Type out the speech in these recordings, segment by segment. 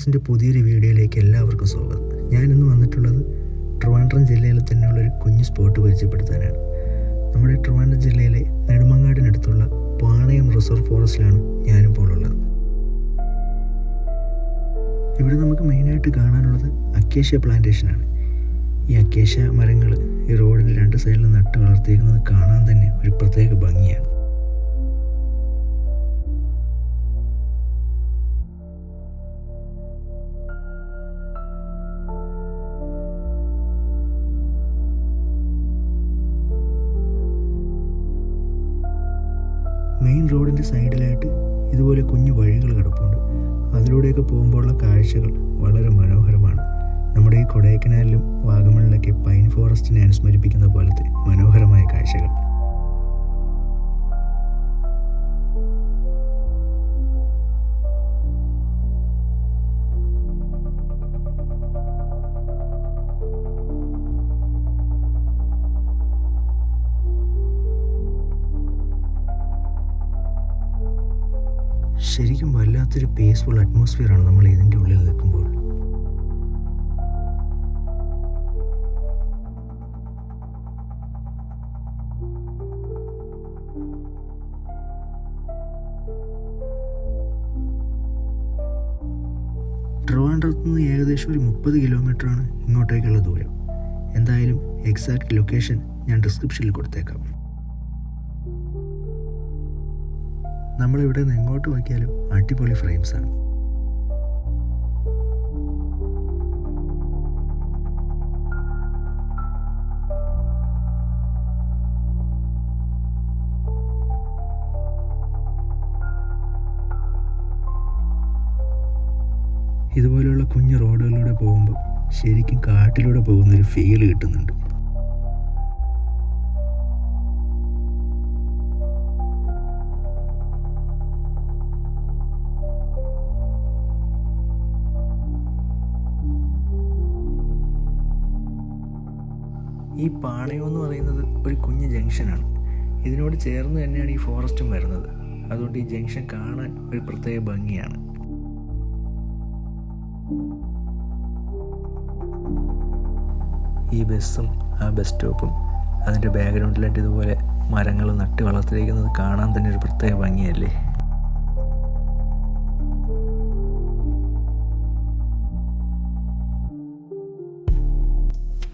സ്റ്റോറീസിൻ്റെ പുതിയൊരു വീഡിയോയിലേക്ക് എല്ലാവർക്കും സ്വാഗതം. ഞാനിന്ന് വന്നിട്ടുള്ളത് ട്രിവാൻഡ്രം ജില്ലയിൽ തന്നെയുള്ളൊരു കുഞ്ഞു സ്പോട്ട് പരിചയപ്പെടുത്താനാണ്. നമ്മുടെ ട്രിവാൻഡ്രം ജില്ലയിലെ നെടുമങ്ങാടിനടുത്തുള്ള പാണയം റിസർവ് ഫോറസ്റ്റിലാണ് ഞാനിപ്പോൾ ഉള്ളത്. ഇവിടെ നമുക്ക് മെയിനായിട്ട് കാണാനുള്ളത് അക്കേഷ്യ പ്ലാന്റേഷനാണ്. ഈ അക്കേഷ്യ മരങ്ങൾ ഈ റോഡിൻ്റെ രണ്ട് സൈഡിലും നട്ട് വളർത്തിയിരിക്കുന്നത് കാണാൻ തന്നെ ഒരു പ്രത്യേക ഭംഗിയാണ്. മെയിൻ റോഡിൻ്റെ സൈഡിലായിട്ട് ഇതുപോലെ കുഞ്ഞു വഴികൾ കിടപ്പുണ്ട്. അതിലൂടെയൊക്കെ പോകുമ്പോഴുള്ള കാഴ്ചകൾ വളരെ മനോഹരമാണ്. നമ്മുടെ ഈ കൊടൈക്കനാലിലും വാഗമണിലൊക്കെ പൈൻ ഫോറസ്റ്റിനെ അനുസ്മരിപ്പിക്കുന്ന പോലത്തെ മനോഹരമായ കാഴ്ചകൾ. ശരിക്കും വല്ലാത്തൊരു പീസ്ഫുൾ അറ്റ്മോസ്ഫിയറാണ് നമ്മൾ ഇതിൻ്റെ ഉള്ളിൽ നിൽക്കുമ്പോൾ. ട്രിവാൻഡ്രത്ത് നിന്ന് ഏകദേശം ഒരു 30 കിലോമീറ്ററാണ് ഇങ്ങോട്ടേക്കുള്ള ദൂരം. എന്തായാലും എക്സാക്റ്റ് ലൊക്കേഷൻ ഞാൻ ഡിസ്ക്രിപ്ഷനിൽ കൊടുത്തേക്കാം. നമ്മളിവിടെ നിന്ന് എങ്ങോട്ട് നോക്കിയാലും അടിപൊളി ഫ്രെയിംസാണ്. ഇതുപോലെയുള്ള കുഞ്ഞു റോഡുകളിലൂടെ പോകുമ്പോൾ ശരിക്കും കാട്ടിലൂടെ പോകുന്നൊരു ഫീൽ കിട്ടുന്നുണ്ട്. ഈ പാണയം എന്ന് പറയുന്നത് ഒരു കുഞ്ഞ് ജംഗ്ഷനാണ്. ഇതിനോട് ചേർന്ന് തന്നെയാണ് ഈ ഫോറസ്റ്റും വരുന്നത്. അതുകൊണ്ട് ഈ ജംഗ്ഷൻ കാണാൻ ഒരു പ്രത്യേക ഭംഗിയാണ്. ഈ ബസ്സും ആ ബസ് സ്റ്റോപ്പും അതിൻ്റെ ബാക്ക്ഗ്രൗണ്ടിലായിട്ട് ഇതുപോലെ മരങ്ങൾ നട്ട് വളർത്തിയിരിക്കുന്നത് കാണാൻ തന്നെ ഒരു പ്രത്യേക ഭംഗിയല്ലേ.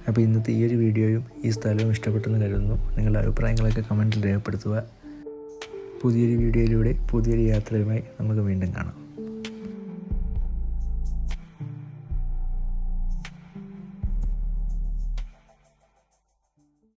അപ്പോൾ ഇന്നത്തെ ഈ ഒരു വീഡിയോയും ഈ സ്ഥലവും ഇഷ്ടപ്പെട്ടെന്ന് കരുതുന്നു. നിങ്ങളുടെ അഭിപ്രായങ്ങളൊക്കെ കമൻറ്റിൽ രേഖപ്പെടുത്തുക. പുതിയൊരു വീഡിയോയിലൂടെ പുതിയൊരു യാത്രയുമായി നമുക്ക് വീണ്ടും കാണാം.